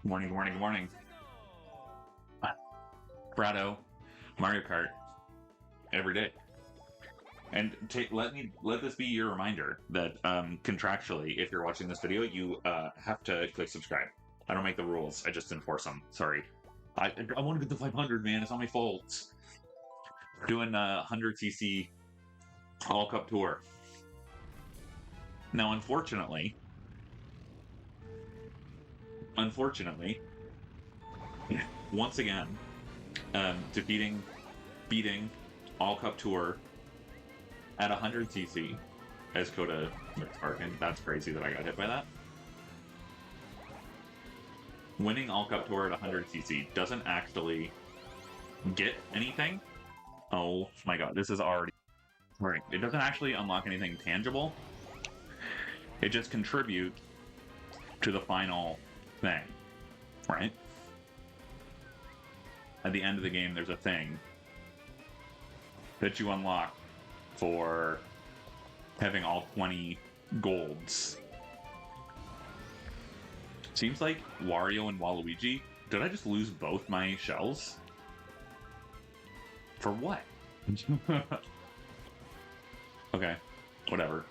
Morning, good morning, good morning. Brado, Mario Kart, every day. And let this be your reminder that contractually, if you're watching this video, you have to click subscribe. I don't make the rules; I just enforce them. Sorry. I want to get the 500, man. It's not my fault. Doing a 100cc all cup tour. Now, unfortunately, once again, beating all cup tour at 100cc as Coda Sparkin. That's crazy that I got hit by that. Winning all cup tour at 100cc doesn't actually get anything. Oh my god, this is already right. It doesn't actually unlock anything tangible. It just contributes to the final thing, right? At the end of the game, there's a thing that you unlock for having all 20 golds. Seems like Wario and Waluigi. Did I just lose both my shells? For what? Okay, whatever.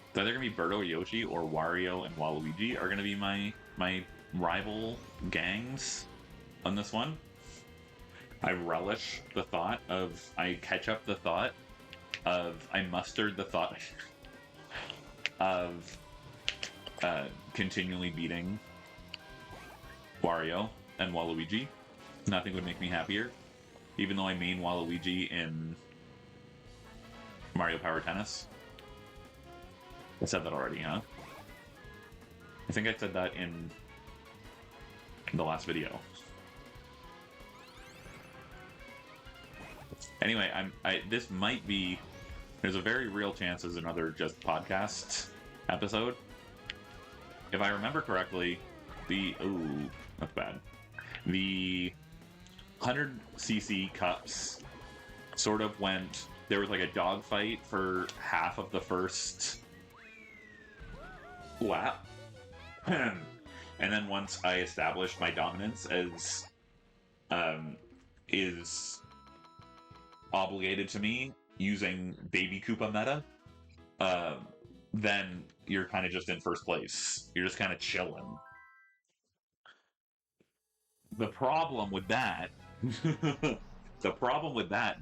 It's either gonna be Birdo or Yoshi or Wario and Waluigi are gonna be my rival gangs on this one. I relish the thought of, I mustered the thought of continually beating Wario and Waluigi. Nothing would make me happier. Even though I main Waluigi in Mario Power Tennis. I said that already, huh? I think I said that in the last video. Anyway, this might be, there's a very real chance as another just podcast episode. If I remember correctly, that's bad. The 100cc cups sort of went, there was like a dogfight for half of the first lap. And then once I established my dominance as is obligated to me using Baby Koopa meta, then you're kind of just in first place. You're just kind of chilling. The problem with that,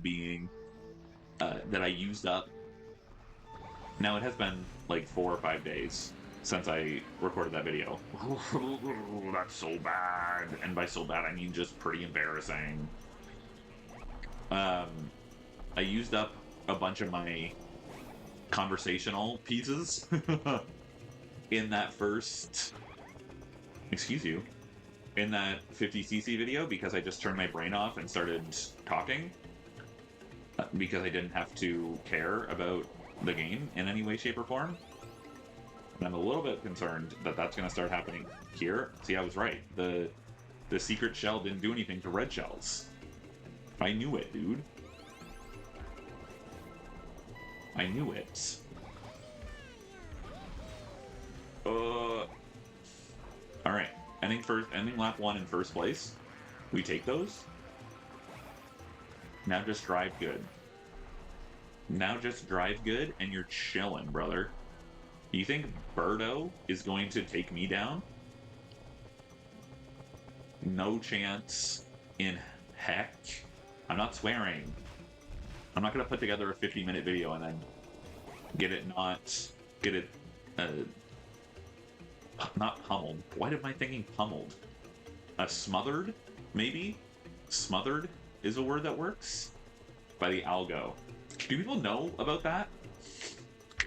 being that I used up. Now it has been like 4 or 5 days since I recorded that video. That's so bad, and by so bad I mean just pretty embarrassing. I used up a bunch of my conversational pieces in that first, in that 50cc video because I just turned my brain off and started talking because I didn't have to care about the game in any way, shape, or form. And I'm a little bit concerned that that's going to start happening here. See, I was right. The secret shell didn't do anything to red shells. I knew it, dude. I knew it. Alright. Ending lap 1 in first place. We take those. Now just drive good. And you're chilling, brother. You think Brado is going to take me down? No chance in heck. I'm not swearing. I'm not gonna put together a 50-minute video and then not pummeled. Why am I thinking pummeled? Smothered, maybe? Smothered is a word that works? By the algo. Do people know about that?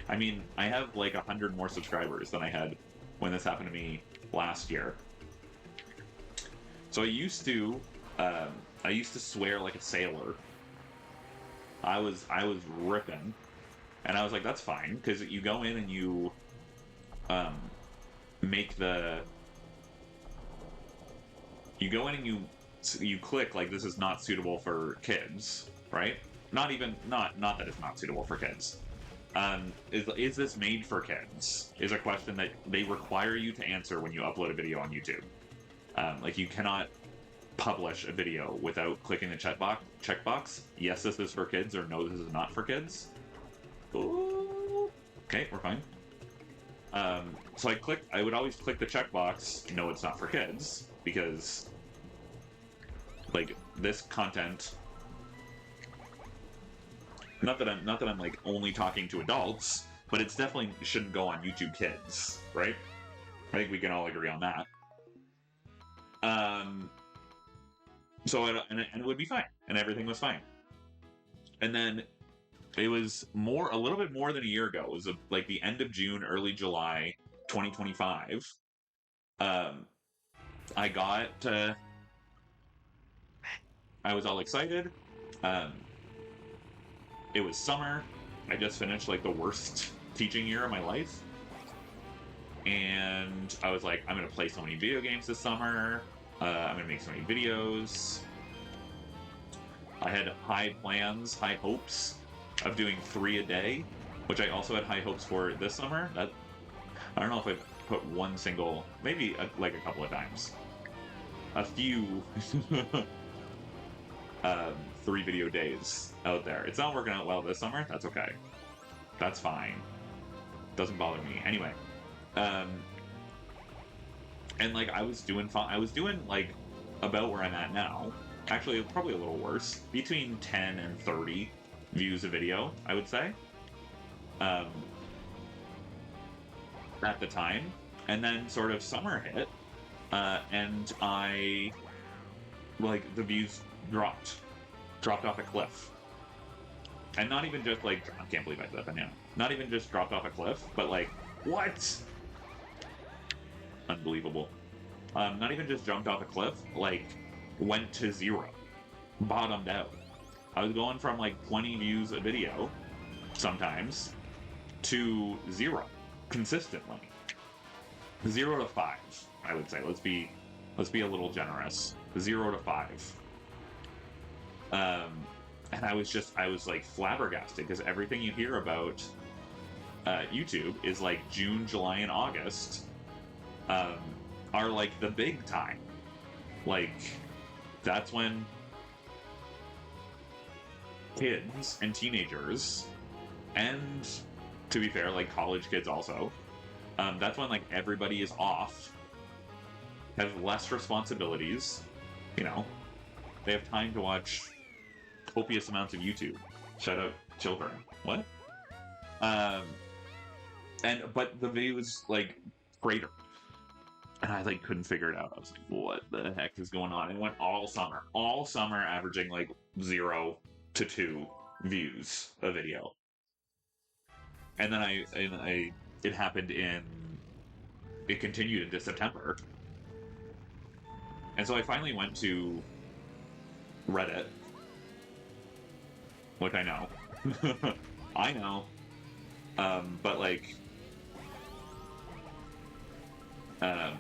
I mean, I have like 100 more subscribers than I had when this happened to me last year. So I used to swear like a sailor. I was ripping, and I was like, that's fine, because you go in and you you click like this is not suitable for kids, right? Not that it's not suitable for kids. Is this made for kids? Is a question that they require you to answer when you upload a video on YouTube. Like, you cannot publish a video without clicking the checkbox. Yes, this is for kids, or no, this is not for kids. Ooh. Okay, we're fine. So I would always click the checkbox, no, it's not for kids, because, like, this content, not that I'm like only talking to adults, but it's definitely shouldn't go on YouTube Kids, right? I think we can all agree on that. So it would be fine, and everything was fine. And then it was a little bit more than a year ago. It was like the end of June, early July, 2025. I was all excited. It was summer. I just finished like the worst teaching year of my life. And I was like, I'm going to play so many video games this summer. I'm going to make so many videos. I had high plans, high hopes of doing 3 a day, which I also had high hopes for this summer. I don't know if I've put one single, maybe like a couple of times. A few 3 video days out there. It's not working out well this summer. That's okay. That's fine. Doesn't bother me. Anyway. And like I was doing fine. I was doing like about where I'm at now. Actually, probably a little worse. Between 10 and 30 views a video, I would say. At the time. And then sort of summer hit. And the views dropped off a cliff. And not even just like, I can't believe I said that, yeah. Not even just dropped off a cliff, but like, what? Unbelievable. Not even just jumped off a cliff, like, went to 0. Bottomed out. I was going from like 20 views a video, sometimes, to 0, consistently. 0 to 5, I would say. Let's be a little generous. 0 to 5. And I was like flabbergasted, because everything you hear about YouTube is like June, July, and August are like the big time. Like, that's when kids and teenagers, and to be fair, like college kids also, that's when like everybody is off, has less responsibilities, you know, they have time to watch copious amounts of YouTube. Shout out children. What? But the views like cratered, and I like couldn't figure it out. I was like, what the heck is going on? And it went all summer averaging like 0 to 2 views a video. And then it happened it continued into September. And so I finally went to Reddit, which I know. I know. But like, I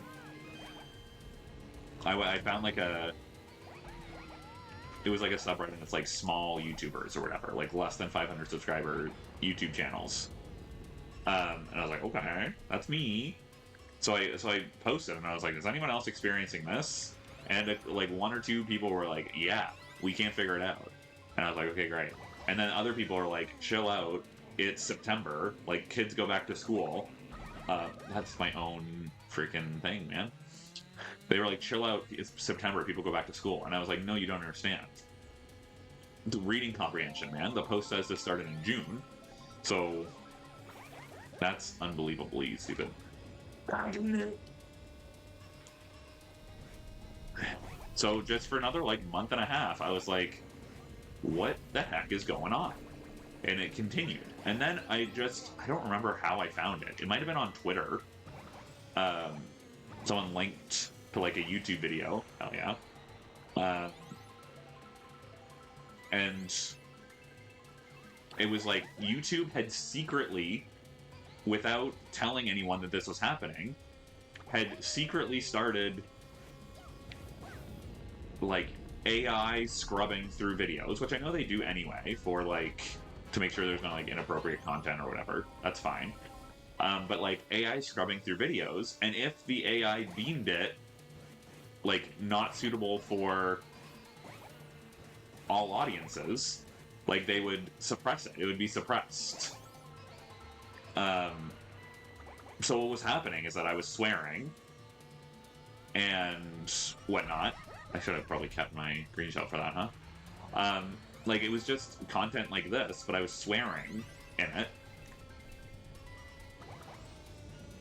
found like it was like a subreddit, and it's like small YouTubers or whatever, like less than 500 subscriber YouTube channels. And I was like, okay, that's me. So I posted, and I was like, is anyone else experiencing this? And like 1 or 2 people were like, yeah, we can't figure it out. And I was like, okay, great. And then other people are like, chill out. It's September. Like, kids go back to school. That's my own freaking thing, man. They were like, chill out. It's September. People go back to school. And I was like, no, you don't understand. The reading comprehension, man. The post says this started in June. So that's unbelievably stupid. So just for another like month and a half, I was like, what the heck is going on? And it continued. And then I don't remember how I found it. It might have been on Twitter. Someone linked to like a YouTube video. Oh yeah. And it was like YouTube had secretly, without telling anyone that this was happening, had secretly started like AI scrubbing through videos, which I know they do anyway, for like to make sure there's no like inappropriate content or whatever. That's fine. But like AI scrubbing through videos, and if the AI deemed it like not suitable for all audiences, like they would suppress it. It would be suppressed. So what was happening is that I was swearing and whatnot. I should have probably kept my screenshot for that, huh? Like it was just content like this, but I was swearing in it.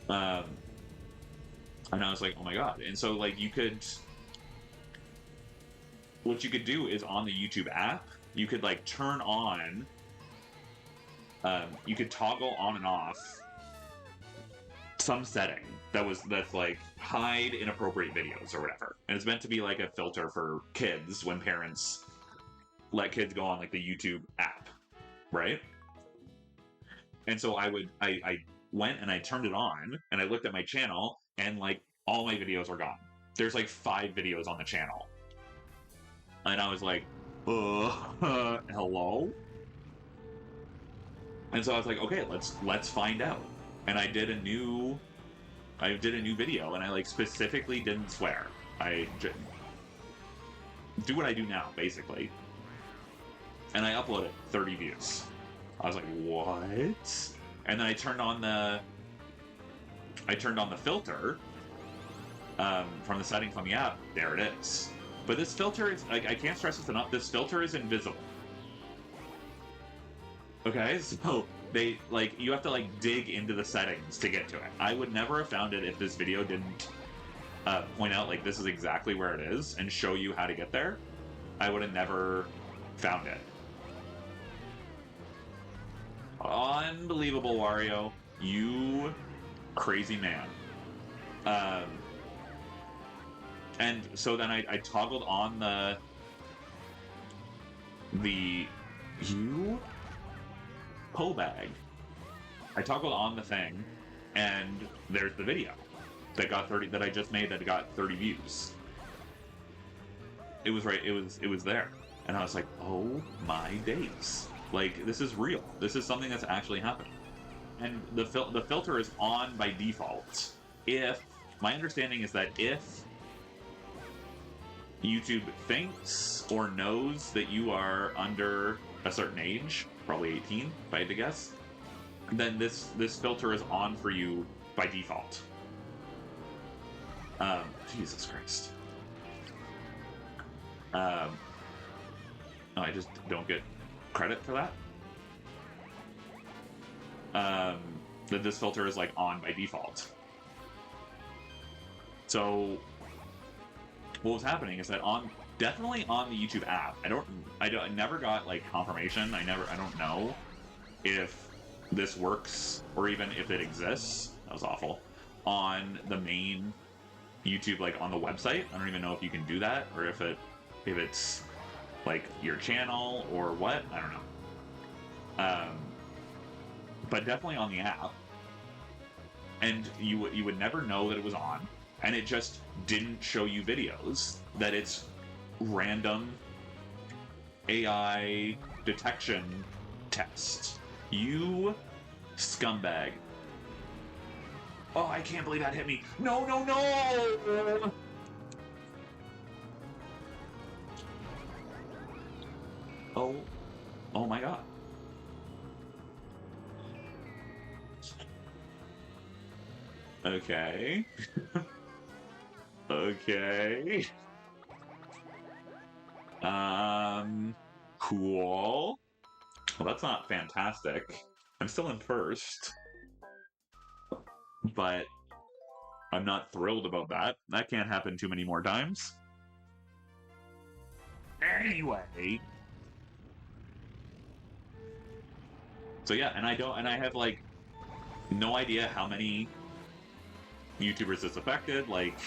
And I was like, oh my god. And so like what you could do is on the YouTube app, you could like turn on, you could toggle on and off some setting that's like hide inappropriate videos or whatever. And it's meant to be like a filter for kids when parents let kids go on like the YouTube app, right? And so I went and I turned it on and I looked at my channel and like all my videos were gone. There's like 5 videos on the channel. And I was like, hello? And so I was like, okay, let's find out. And I did a new video, and I like specifically didn't swear. I do what I do now, basically. And I uploaded 30 views. I was like, what? And then I turned on the filter from the settings on the app. There it is. But this filter is like, I can't stress this enough. This filter is invisible. Okay, so you have to like dig into the settings to get to it. I would never have found it if this video didn't point out like this is exactly where it is and show you how to get there. I would have never found it. Unbelievable, Wario. You crazy man. And so then I toggled on the pull bag. I toggled on the thing, and there's the video that got 30 that I just made that got 30 views. It was right. It was there, and I was like, oh my days! Like this is real. This is something that's actually happening. And the filter is on by default. If my understanding is that if YouTube thinks or knows that you are under a certain age, probably 18, if I had to guess, then this filter is on for you by default. Jesus Christ. I just don't get credit for that. That this filter is like on by default. So what was happening is that definitely on the YouTube app, I never got like confirmation. I don't know if this works or even if it exists. That was awful. On the main YouTube, like on the website, I don't even know if you can do that or if it's like your channel or what. I don't know. But definitely on the app, and you would never know that it was on. And it just didn't show you videos, that it's random AI detection test. You scumbag. Oh, I can't believe that hit me. No, no, no! Oh my god. Okay. Okay. Cool. Well, that's not fantastic. I'm still in first. But I'm not thrilled about that. That can't happen too many more times. Anyway. So yeah, and I have like no idea how many YouTubers this affected, like,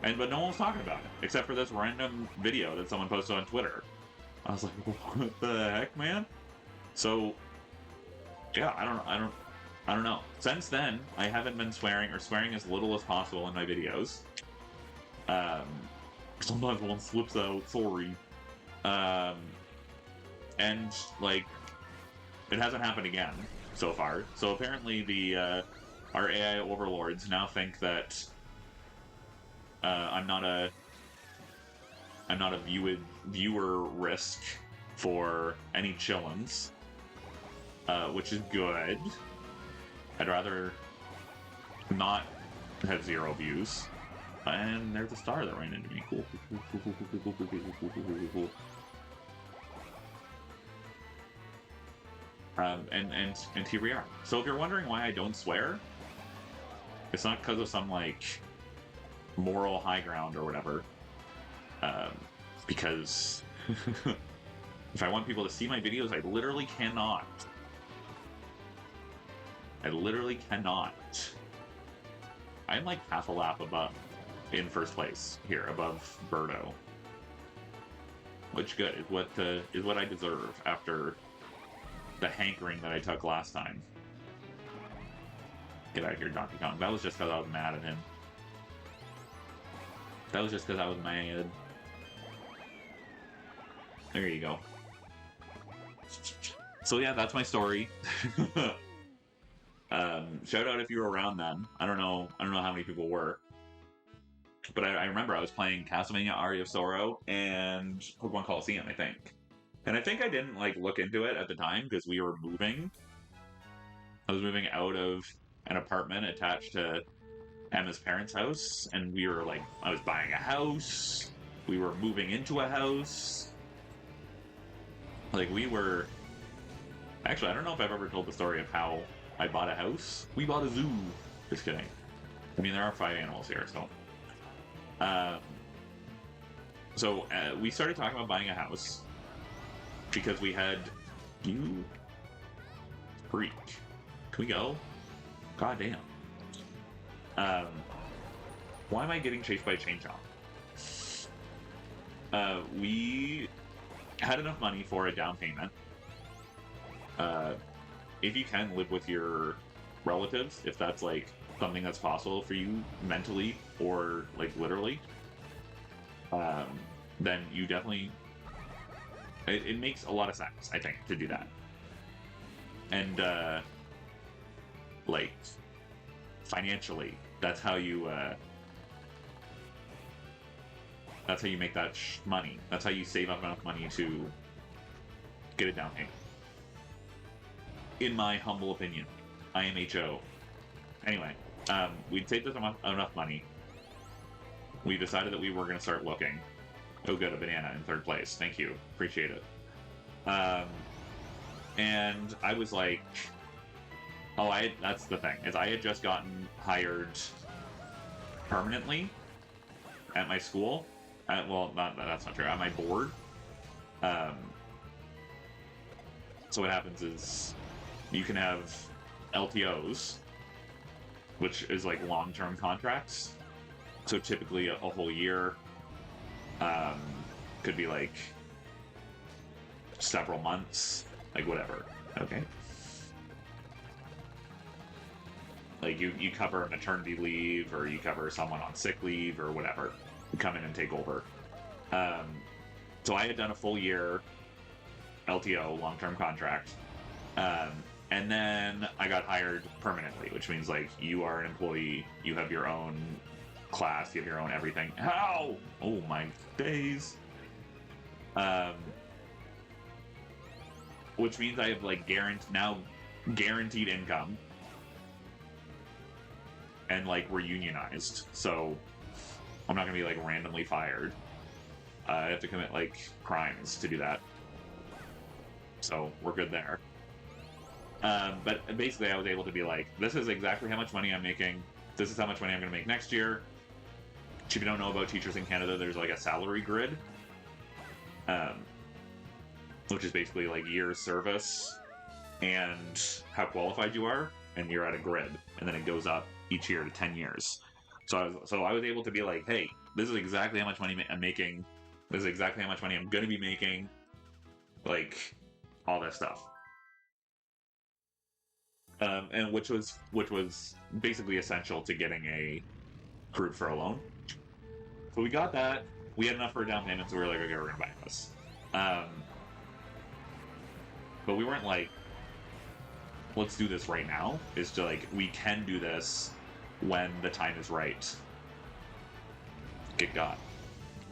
but no one was talking about it except for this random video that someone posted on Twitter. I was like, what the heck, man? So yeah, I don't know. Since then, I haven't been swearing or swearing as little as possible in my videos. Sometimes one slips out, sorry. And like it hasn't happened again so far. So apparently the our AI overlords now think that I'm not a viewer risk for any chillins, which is good. I'd rather not have 0 views. And there's a star that ran into me. Cool. And here we are. So if you're wondering why I don't swear, it's not because of some like moral high ground or whatever. Because if I want people to see my videos, I literally cannot. I'm like half a lap above in first place here, above Brado. Which good is what I deserve after the hankering that I took last time. Get out of here, Donkey Kong. That was just because I was mad at him. That was just because I was mad. There you go. So yeah, that's my story. Shout out if you were around then. I don't know how many people were. But I remember I was playing Castlevania Aria of Sorrow and Pokemon Coliseum, I think. And I think I didn't like look into it at the time because we were moving. I was moving out of an apartment attached to Emma's parents' house, and we were like, I was buying a house. We were moving into a house. Like we were. Actually, I don't know if I've ever told the story of how I bought a house. We bought a zoo. Just kidding. I mean, there are 5 animals here, so. We started talking about buying a house because we had you freak. Can we go? God damn. Why am I getting chased by a chain chomp? We had enough money for a down payment. If you can live with your relatives, if that's like something that's possible for you mentally or like literally, then you definitely it makes a lot of sense, I think, to do that. And like financially, that's how you make that money. That's how you save up enough money to get a down payment. In my humble opinion, IMHO. Anyway, we'd saved enough money. We decided that we were going to start looking. Oh, good, a banana in 3rd place. Thank you, appreciate it. And I was like, that's the thing, is I had just gotten hired permanently at my school. Well, that's not true. At my board. So what happens is you can have LTOs, which is like long-term contracts. So typically a whole year, could be like several months, like whatever. Okay. Like you cover maternity leave, or you cover someone on sick leave, or whatever. You come in and take over. So I had done a full year LTO, long-term contract. And then I got hired permanently, which means like you are an employee, you have your own class, you have your own everything. How? Oh my days. Which means I have like guaranteed income. And like we're unionized, so I'm not gonna be like randomly fired. I have to commit like crimes to do that. So we're good there. But basically I was able to be like, this is exactly how much money I'm making. This is how much money I'm going to make next year. If you don't know about teachers in Canada, there's like a salary grid. Which is basically like years service and how qualified you are. And you're at a grid. And then it goes up each year to 10 years. So I was able to be like, hey, this is exactly how much money I'm making. This is exactly how much money I'm going to be making. Like, all that stuff. And which was basically essential to getting approved for a loan. So we got that. We had enough for a down payment, so we were like, okay, we're gonna buy this. But we weren't like let's do this right now, is to like, we can do this when the time is right. Get God.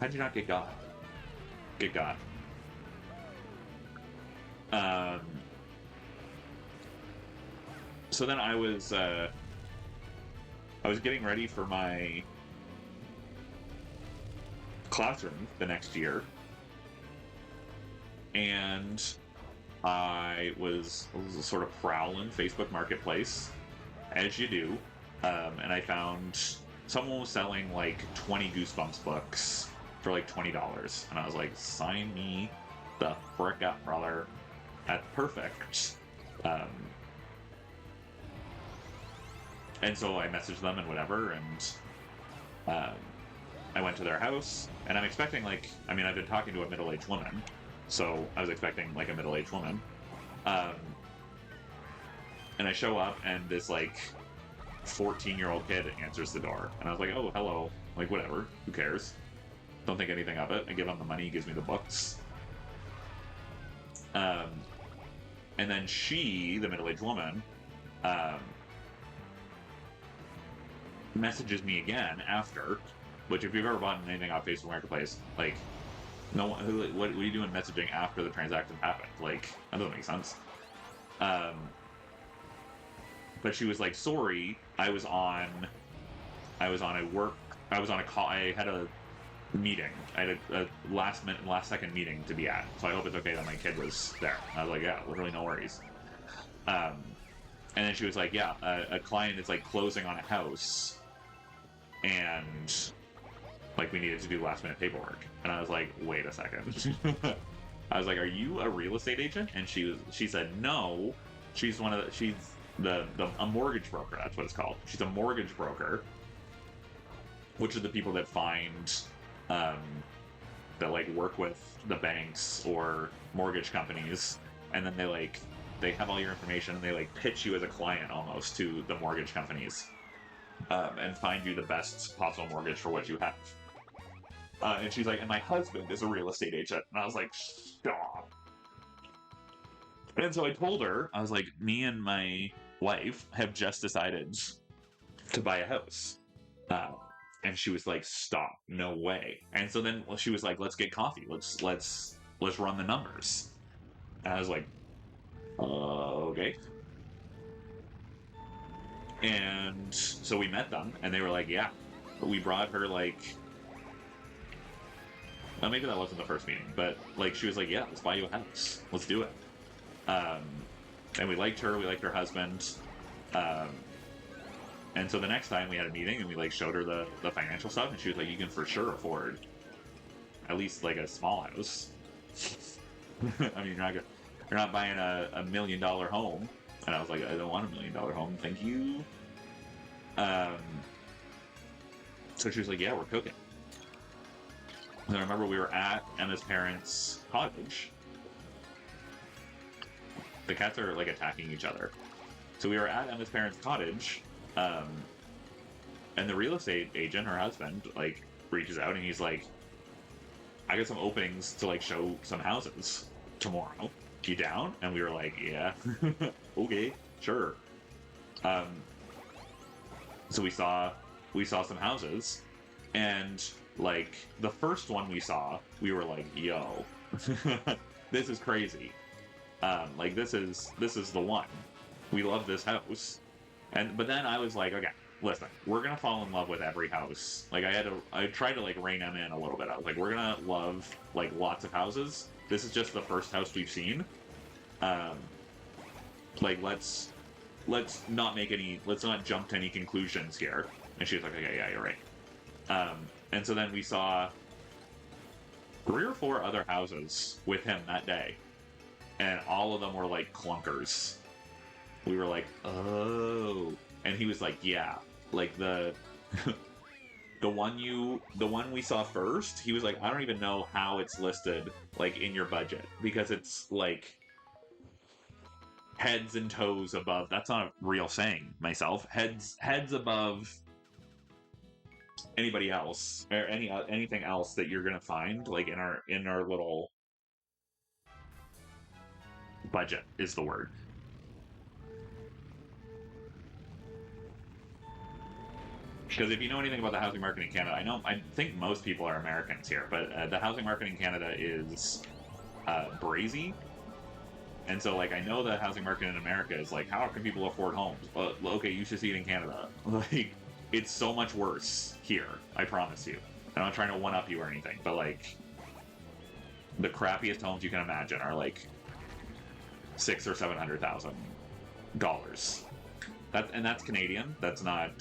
How'd you not get God? Get God. So then I was getting ready for my classroom the next year, and I was sort of prowling Facebook Marketplace, as you do, and I found someone was selling like 20 Goosebumps books for like $20, and I was like, sign me the frick up, brother. That's perfect. And so I messaged them and whatever, and I went to their house, and I'm expecting, like, I mean, I've been talking to a middle-aged woman, so I was expecting, like, a middle-aged woman. And I show up, and this, like, 14-year-old kid answers the door, and I was like, oh, hello, like, whatever, who cares? Don't think anything of it. I give him the money, he gives me the books. And then she, the middle-aged woman, messages me again after, which if you've ever bought anything off Facebook Marketplace, like, no one, what are you doing messaging after the transaction happened? Like, that doesn't make sense. But she was like, sorry, I was on a call, I had a meeting, I had a last second meeting to be at, so I hope it's okay that my kid was there. And I was like, yeah, literally no worries. And then she was like, yeah, a client is like closing on a house, and like we needed to do last minute paperwork. And I was like, wait a second. I was like, are you a real estate agent? And she said no, she's a mortgage broker. That's what it's called. She's a mortgage broker, which are the people that find that like work with the banks or mortgage companies, and then they have all your information, and they like pitch you as a client almost to the mortgage companies, and find you the best possible mortgage for what you have. And she's like, and my husband is a real estate agent. And I was like, stop. And so I told her, I was like, me and my wife have just decided to buy a house. And she was like, stop, no way. And so then she was like, let's get coffee. Let's run the numbers. And I was like, okay. And so we met them, and they were like, yeah. But we brought her like, well, maybe that wasn't the first meeting, but like she was like, yeah, let's buy you a house. Let's do it. And we liked her husband. And so the next time we had a meeting, and we like showed her the financial stuff, and she was like, you can for sure afford at least like a small house. I mean, you're not buying a $1 million home. And I was like, I don't want a $1 million home, thank you. So she was like, yeah, we're cooking. And I remember we were at Emma's parents' cottage. The cats are like attacking each other. So we were at Emma's parents' cottage, and the real estate agent, her husband, like reaches out, and he's like, I got some openings to like show some houses tomorrow. You down? And we were like, yeah. Okay, sure. So we saw some houses, and like the first one we saw, we were like, yo, this is crazy. Like this is the one. We love this house. But then I was like, okay, listen, we're gonna fall in love with every house. Like I tried to like rein them in a little bit. I was like, we're gonna love like lots of houses. This is just the first house we've seen. Like let's not jump to any conclusions here. And she was like, okay, yeah, you're right. And so then we saw 3 or 4 other houses with him that day, and all of them were like clunkers. We were like, oh, and he was like, yeah, like the one we saw first, he was like, I don't even know how it's listed like in your budget, because it's like heads and toes above. That's not a real saying, myself. Heads above anybody else, or anything else that you're gonna find like in our little budget is the word. Because if you know anything about the housing market in Canada, I think most people are Americans here, but the housing market in Canada is brazy. And so, like, I know the housing market in America is like, how can people afford homes? Well, okay, you should see it in Canada. Like, it's so much worse here. I promise you. I'm not trying to one up you or anything, but like, the crappiest homes you can imagine are like $600,000 or $700,000. That's Canadian. That's not.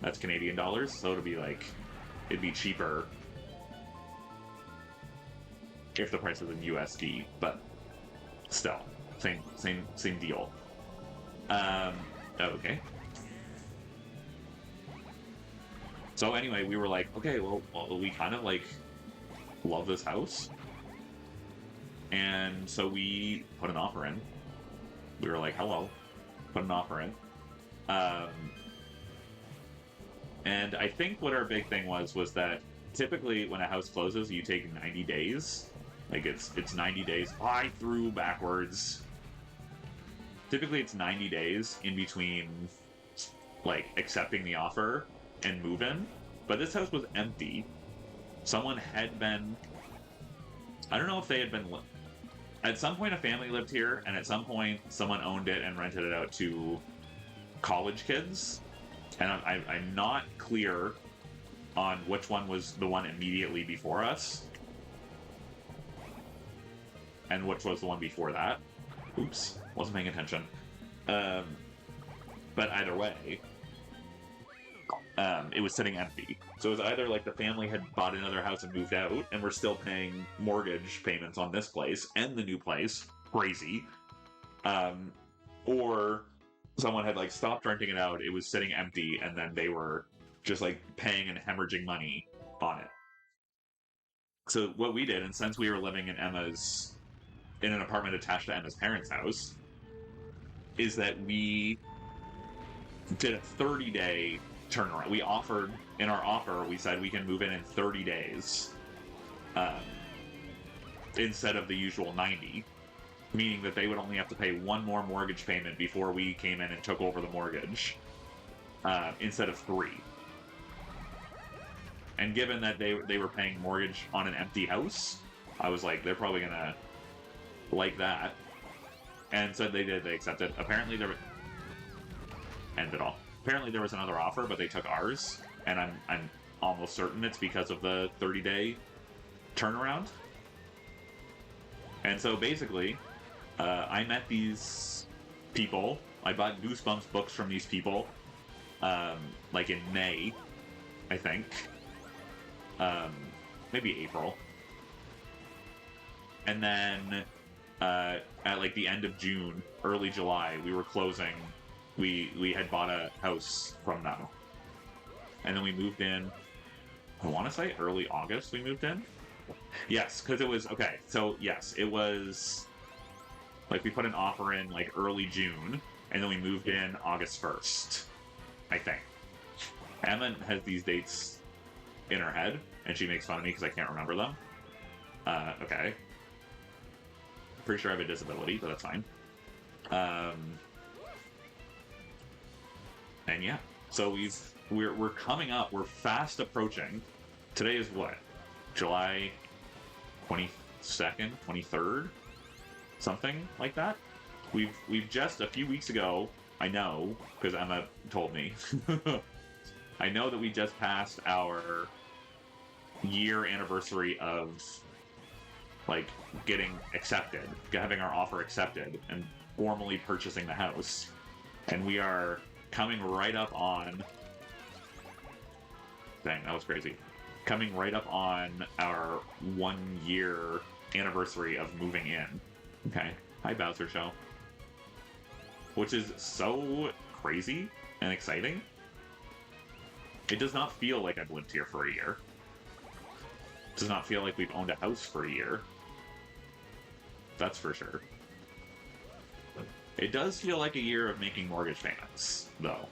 That's Canadian dollars. So it'd be cheaper if the price was in USD, but still, same deal. Okay. So anyway, we were like, okay, well, we kind of like love this house, and so we put an offer in. We were like, hello, put an offer in. And I think what our big thing was that typically when a house closes, you take 90 days. Like it's 90 days. I threw backwards. Typically it's 90 days in between like accepting the offer and move-in. But this house was empty. Someone had been, I don't know if they had been, at some point a family lived here, and at some point someone owned it and rented it out to college kids. And I'm not clear on which one was the one immediately before us and which was the one before that. Oops, wasn't paying attention. But either way, it was sitting empty. So it was either like the family had bought another house and moved out, and we're still paying mortgage payments on this place and the new place. Crazy. Or someone had like stopped renting it out, it was sitting empty, and then they were just like paying and hemorrhaging money on it. So what we did, and since we were living in an apartment attached to Emma's parents' house, is that we did a 30-day turnaround. We offered, in our offer, we said we can move in 30 days instead of the usual 90, meaning that they would only have to pay one more mortgage payment before we came in and took over the mortgage instead of 3. And given that they were paying mortgage on an empty house, I was like, they're probably gonna like that. And so they did. They accepted. Apparently there ended it all. Apparently there was another offer, but they took ours, and I'm almost certain it's because of the 30-day turnaround. And so basically, I met these people. I bought Goosebumps books from these people, like in May, I think. Maybe April. And then at like the end of June, early July, we were closing. We had bought a house from them. And then we moved in, I want to say early August we moved in. Yes, because it was, okay, so yes, it was, like we put an offer in like early June, and then we moved in August 1st, I think. Emma has these dates in her head, and she makes fun of me because I can't remember them. Okay. Pretty sure I have a disability, but that's fine. And yeah, so we're coming up, we're fast approaching. Today is what? July 22nd, 23rd? Something like that? We've just, a few weeks ago, I know, because Emma told me, I know that we just passed our year anniversary of, like, getting accepted, having our offer accepted, and formally purchasing the house. And we are coming right up on, dang, that was crazy. Coming right up on our 1-year anniversary of moving in. Okay. Hi, Bowser Show. Which is so crazy and exciting. It does not feel like I've lived here for a year. It does not feel like we've owned a house for a year. That's for sure. It does feel like a year of making mortgage payments, though.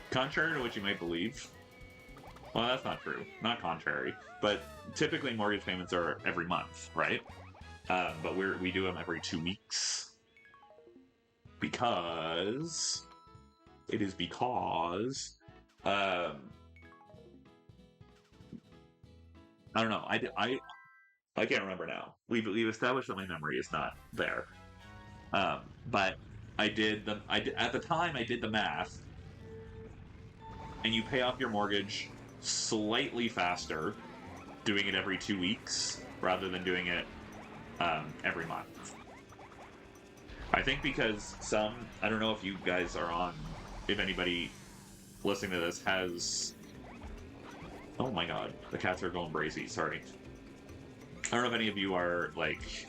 Contrary to what you might believe. Well, that's not true. Not contrary. But typically mortgage payments are every month, right? But we do them every 2 weeks. because I don't know. I can't remember now. We've established that my memory is not there. But at the time I did the math, and you pay off your mortgage slightly faster doing it every 2 weeks rather than doing it every month. I think because I don't know if you guys are on, if anybody listening to this has, oh my god, the cats are going brazy, sorry. I don't know if any of you are, like,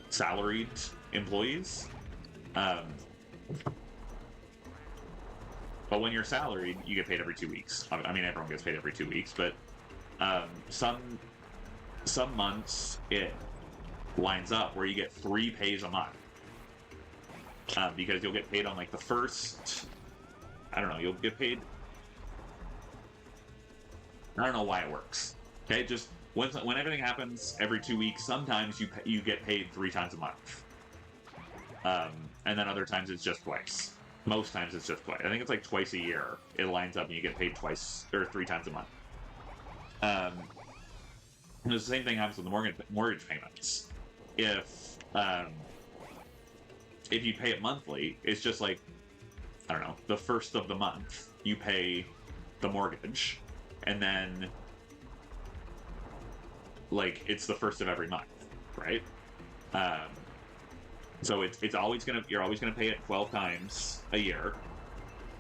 salaried employees, but when you're salaried, you get paid every 2 weeks. I mean, everyone gets paid every 2 weeks, but some months it lines up where you get 3 pays a month, because you'll get paid on, like, the first, I don't know, you'll get paid, I don't know why it works. Okay, just when everything happens every 2 weeks, sometimes you get paid 3 times a month, and then other times it's just twice. Most times it's just twice. I think it's like twice a year. It lines up and you get paid twice or 3 times a month. The same thing happens with the mortgage payments. If you pay it monthly, it's just like, I don't know, the first of the month you pay the mortgage, and then, like, it's the first of every month, right? So you're always gonna pay it 12 times a year.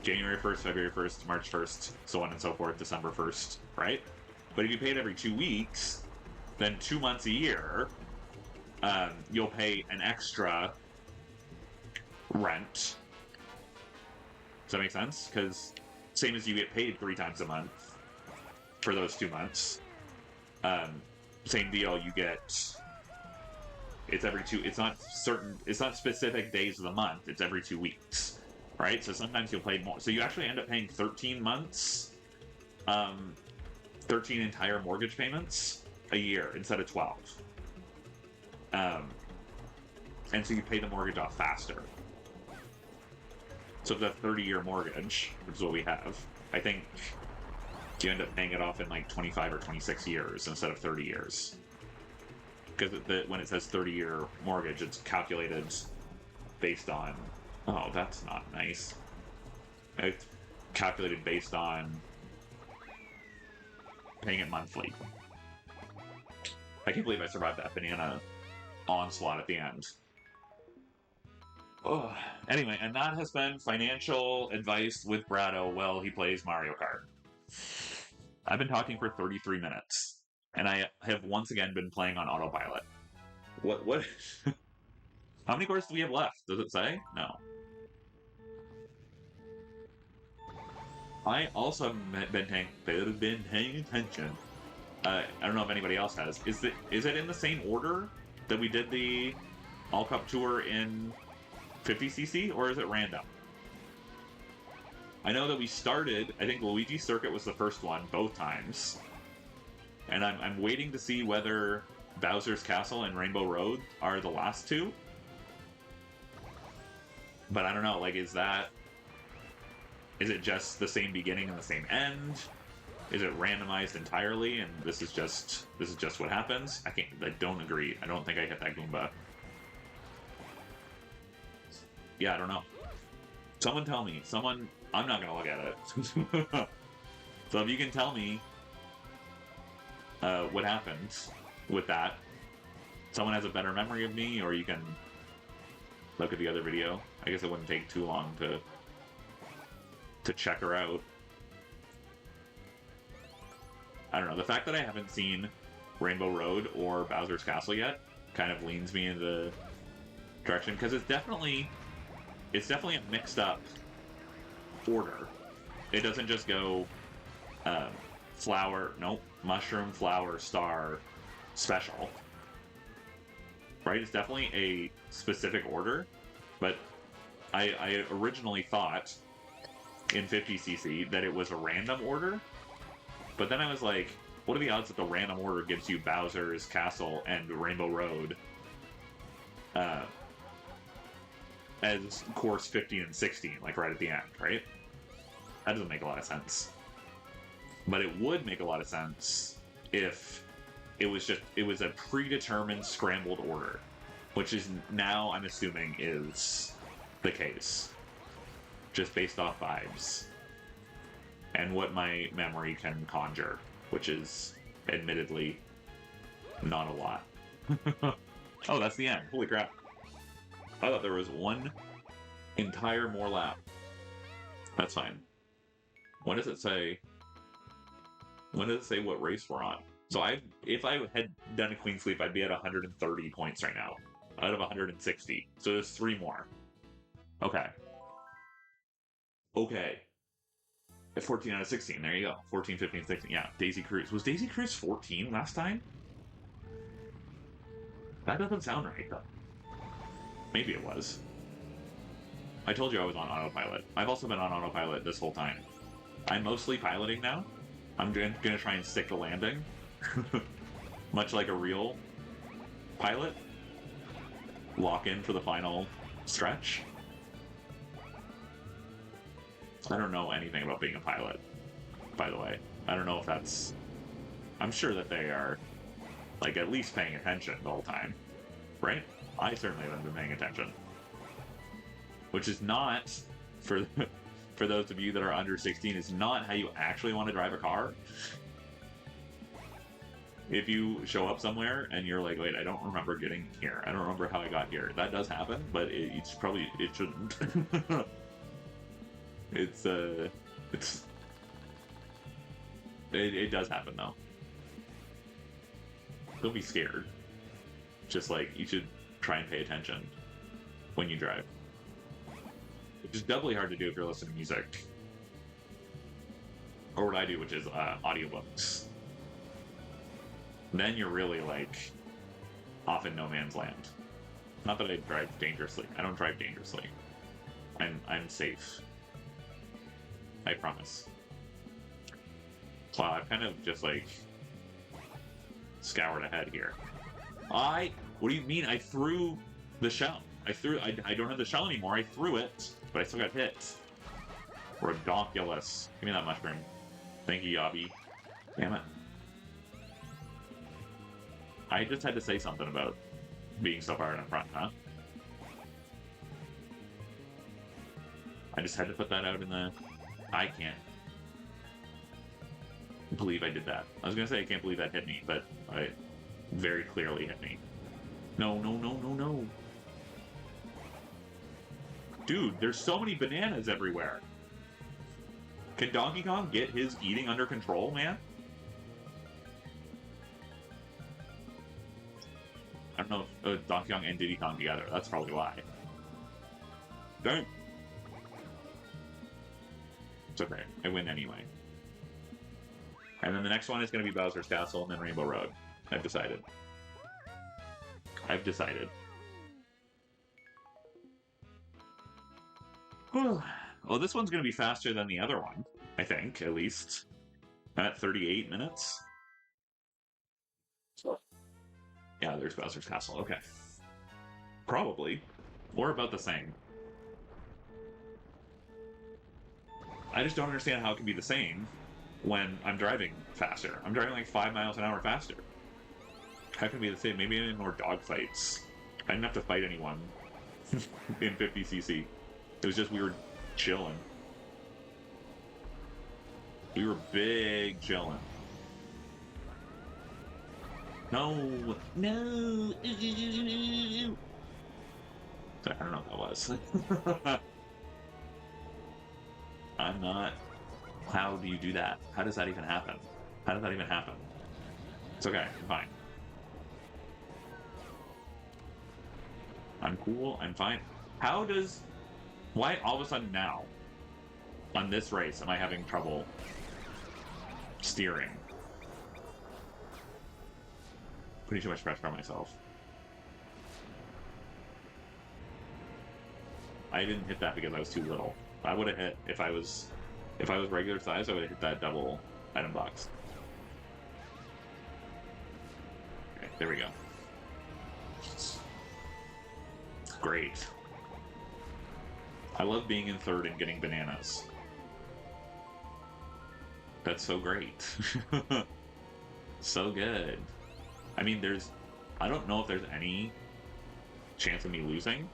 January 1st, February 1st, March 1st, so on and so forth, December 1st, right? But if you pay it every 2 weeks, then 2 months a year, you'll pay an extra rent. Does that make sense? Because same as you get paid 3 times a month for those 2 months, same deal, you get, it's every two, it's not specific days of the month, it's every 2 weeks, right? So sometimes you'll pay more, so you actually end up paying 13 months, 13 entire mortgage payments a year instead of 12. And so you pay the mortgage off faster. So the 30-year mortgage, which is what we have, I think you end up paying it off in like 25 or 26 years instead of 30 years. Because when it says 30-year mortgage, it's calculated based on, oh, that's not nice. It's calculated based on paying it monthly. I can't believe I survived that banana onslaught at the end. Oh, anyway, and that has been financial advice with Brado while he plays Mario Kart. I've been talking for 33 minutes, and I have once again been playing on autopilot. What? How many courses do we have left? Does it say? No. I also have been paying attention. I don't know if anybody else has. Is it in the same order that we did the All Cup Tour in 50cc, or is it random? I know that we started, I think Luigi's Circuit was the first one, both times. And I'm waiting to see whether Bowser's Castle and Rainbow Road are the last two. But I don't know, like, is it just the same beginning and the same end? Is it randomized entirely and this is just what happens? I don't agree. I don't think I hit that Goomba. Yeah, I don't know. Someone tell me. I'm not gonna look at it. So if you can tell me what happened with that, someone has a better memory of me, or you can look at the other video. I guess it wouldn't take too long to check her out. I don't know. The fact that I haven't seen Rainbow Road or Bowser's Castle yet kind of leans me in the direction, because it's definitely a mixed up order. It doesn't just go mushroom, flower, star, special. Right? It's definitely a specific order, but I originally thought in 50cc that it was a random order, but then I was like, what are the odds that the random order gives you Bowser's Castle and Rainbow Road as course 15 and 16, like right at the end, right? That doesn't make a lot of sense. But it would make a lot of sense if it was a predetermined scrambled order, which is now I'm assuming is the case, just based off vibes and what my memory can conjure, which is admittedly not a lot. Oh, that's the end. Holy crap. I thought there was one entire more lap. That's fine. When does it say? When does it say what race we're on? So if I had done a clean sweep, I'd be at 130 points right now, out of 160. So there's 3 more. Okay. Okay. At 14 out of 16. There you go. 14, 15, 16. Yeah, Daisy Cruise. Was Daisy Cruise 14 last time? That doesn't sound right, though. Maybe it was. I told you I was on autopilot. I've also been on autopilot this whole time. I'm mostly piloting now. I'm going to try and stick the landing. Much like a real pilot. Lock in for the final stretch. I don't know anything about being a pilot, by the way. I don't know if that's... I'm sure that they are, like, at least paying attention the whole time. Right? I certainly haven't been paying attention. Which is not, for those of you that are under 16, is not how you actually want to drive a car. If you show up somewhere and you're like, wait, I don't remember getting here. I don't remember how I got here. That does happen, but it shouldn't. It does happen though. Don't be scared. Just like, you should try and pay attention when you drive. Which is doubly hard to do if you're listening to music. Or what I do, which is audiobooks. Then you're really, like, off in no man's land. Not that I drive dangerously. I don't drive dangerously. I'm safe. I promise. Wow, I've kind of just, like, scoured ahead here. What do you mean? I threw the shell. I don't have the shell anymore. I threw it, but I still got hit. Redonkulous. Give me that mushroom. Thank you, Yobby. Damn it. I just had to say something about being so far in front, huh? I just had to put that out in the... I can't believe I did that. I was gonna say I can't believe that hit me, but it very clearly hit me. No, no, no, no, no. Dude, there's so many bananas everywhere. Can Donkey Kong get his eating under control, man? I don't know if Donkey Kong and Diddy Kong together. That's probably why. Don't. It's okay. I win anyway. And then the next one is going to be Bowser's Castle and then Rainbow Road. I've decided. Well, this one's going to be faster than the other one, I think, at least. At 38 minutes. Yeah, there's Bowser's Castle. Okay. Probably. Or about the same. I just don't understand how it can be the same when I'm driving faster. I'm driving like 5 miles an hour faster. How can it be the same? Maybe I need more dogfights. I didn't have to fight anyone in 50cc. It was just we were chilling. We were big chilling. No! No! Sorry, I don't know what that was. I'm not... How do you do that? How does that even happen? How does that even happen? It's okay, I'm fine. I'm cool, I'm fine. How does... Why all of a sudden now, on this race, am I having trouble steering? Putting too much pressure on myself. I didn't hit that because I was too little. I would have hit if I was regular size. I would have hit that double item box. Okay, there we go. Great. I love being in third and getting bananas. That's so great. So good. I mean, I don't know if there's any chance of me losing.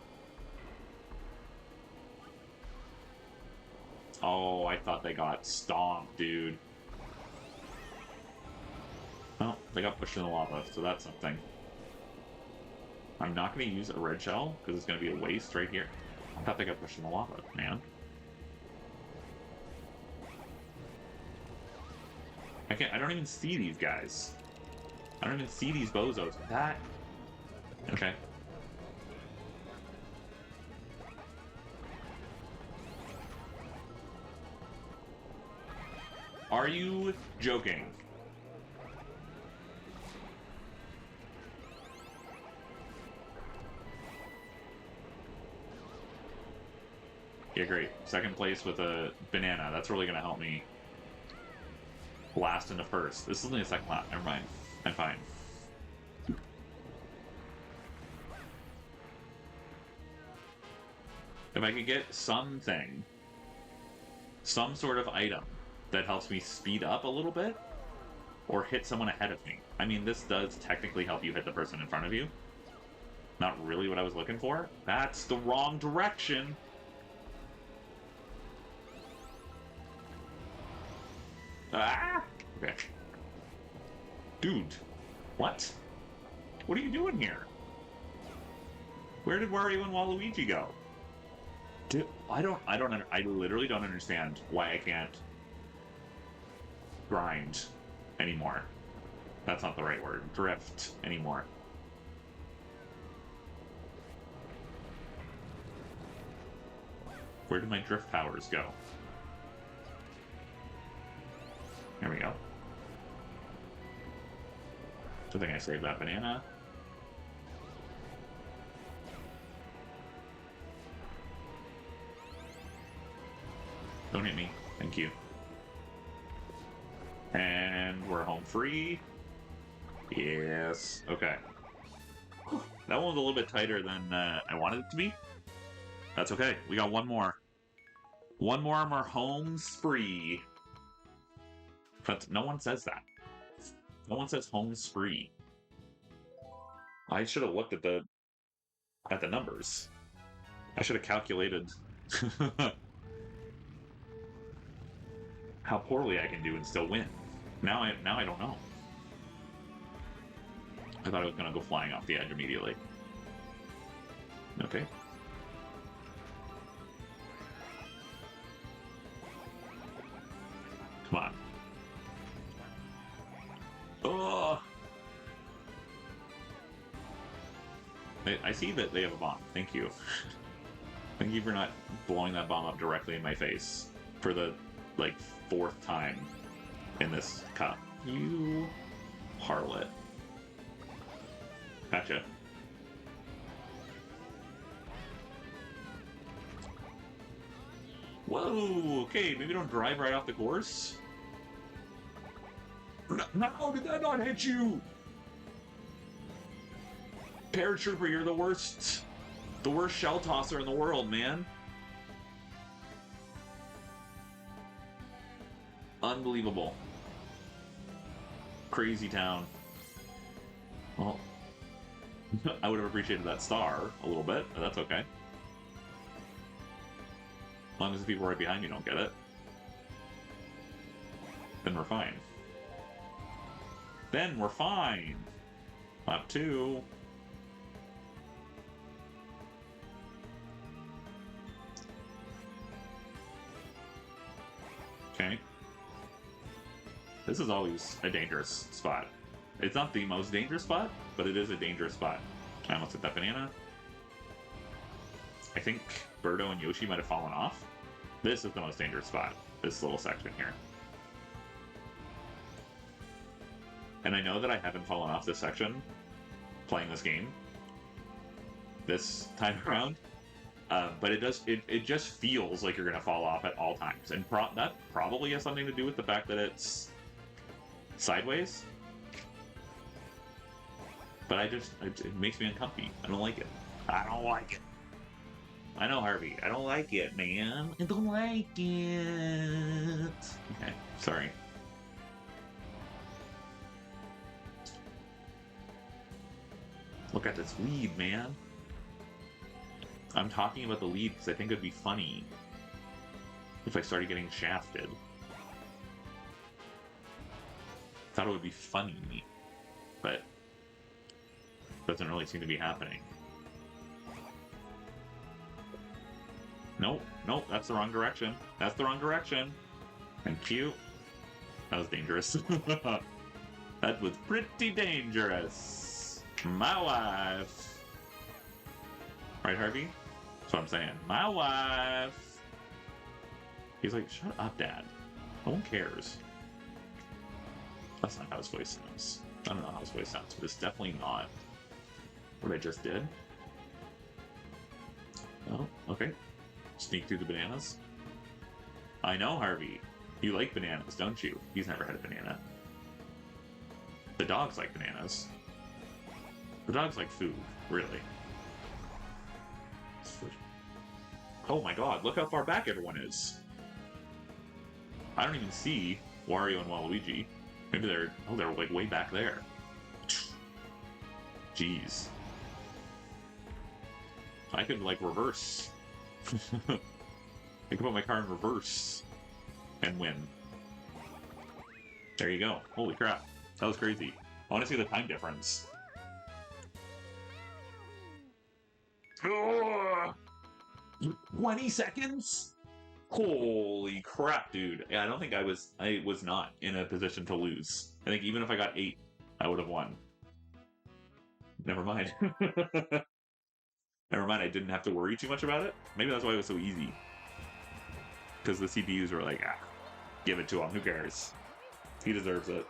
Oh, I thought they got stomped, dude. Well, they got pushed in the lava, so that's something. I'm not going to use a red shell, because it's going to be a waste right here. I thought they got pushed in the lava, man. I don't even see these guys. I don't even see these bozos. That... Okay. Are you joking? Yeah, great. Second place with a banana. That's really going to help me last into first. This is only a second lap. Never mind. I'm fine. If I could get something, some sort of item that helps me speed up a little bit or hit someone ahead of me. I mean, this does technically help you hit the person in front of you. Not really what I was looking for. That's the wrong direction. Ah! Okay. Dude, what? What are you doing here? Where did Wario and Waluigi go? Dude, I literally don't understand why I can't grind anymore. That's not the right word. Drift anymore. Where did my drift powers go? There we go. Good thing I saved that banana. Don't hit me. Thank you. And we're home free. Yes. Okay. That one was a little bit tighter than I wanted it to be. That's okay. We got one more. One more and we're home free. But no one says that. No one says home spree. I should have looked at the numbers. I should have calculated how poorly I can do and still win. Now I don't know. I thought I was gonna go flying off the edge immediately. Okay. Come on. Oh! I see that they have a bomb. Thank you. Thank you for not blowing that bomb up directly in my face for the, like, 4th time in this cup. You harlot. Gotcha. Whoa! Okay, maybe don't drive right off the course. No, did that not hit you? Paratrooper, you're the worst shell tosser in the world, man. Unbelievable. Crazy town. Well, I would have appreciated that star a little bit, but that's okay. As long as the people right behind me don't get it, then we're fine. Then we're fine. Lap 2. Okay. This is always a dangerous spot. It's not the most dangerous spot, but it is a dangerous spot. I almost hit that banana. I think Brado and Yoshi might have fallen off. This is the most dangerous spot. This little section here. And I know that I haven't fallen off this section playing this game this time around, but it just feels like you're gonna fall off at all times, and that probably has something to do with the fact that it's sideways. But it makes me uncomfy. I don't like it. I don't like it. I know, Harvey. I don't like it, man. I don't like it. Okay, sorry. Look at this lead, man. I'm talking about the lead because I think it'd be funny if I started getting shafted. Thought it would be funny, but doesn't really seem to be happening. Nope, nope, that's the wrong direction. That's the wrong direction. Thank you. That was dangerous. That was pretty dangerous. My wife. Right, Harvey? That's what I'm saying. My wife. He's like, shut up, Dad. No one cares. That's not how his voice sounds. I don't know how his voice sounds, but it's definitely not what I just did. Oh, okay. Sneak through the bananas. I know, Harvey. You like bananas, don't you? He's never had a banana. The dogs like bananas. The dogs like food, really. Oh my god, look how far back everyone is. I don't even see Wario and Waluigi. Maybe they're like way back there. Jeez. I could like reverse. I could put my car in reverse and win. There you go. Holy crap. That was crazy. I want to see the time difference. 20 seconds? Holy crap, dude. Yeah, I don't think I was not in a position to lose. I think even if I got 8, I would have won. Never mind. Never mind, I didn't have to worry too much about it. Maybe that's why it was so easy. Because the CPUs were like, ah, give it to him, who cares? He deserves it.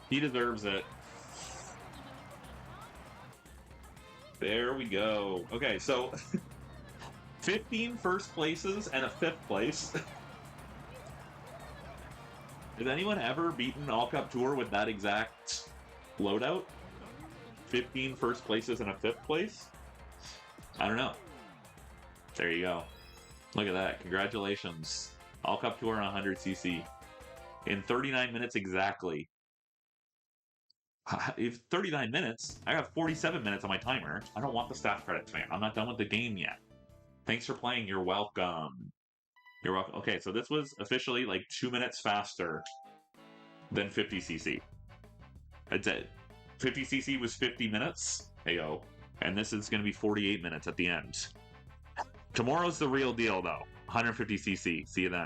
He deserves it. There we go. Okay, so 15 first places and a 5th place. Has anyone ever beaten All Cup Tour with that exact loadout? 15 first places and a 5th place? I don't know. There you go. Look at that. Congratulations. All Cup Tour on 100cc. In 39 minutes exactly. If 39 minutes, I have 47 minutes on my timer. I don't want the staff credits, man. I'm not done with the game yet. Thanks for playing. You're welcome. You're welcome. Okay, so this was officially like 2 minutes faster than 50cc. That's it. 50cc was 50 minutes. Heyo. And this is going to be 48 minutes at the end. Tomorrow's the real deal, though. 150cc. See you then.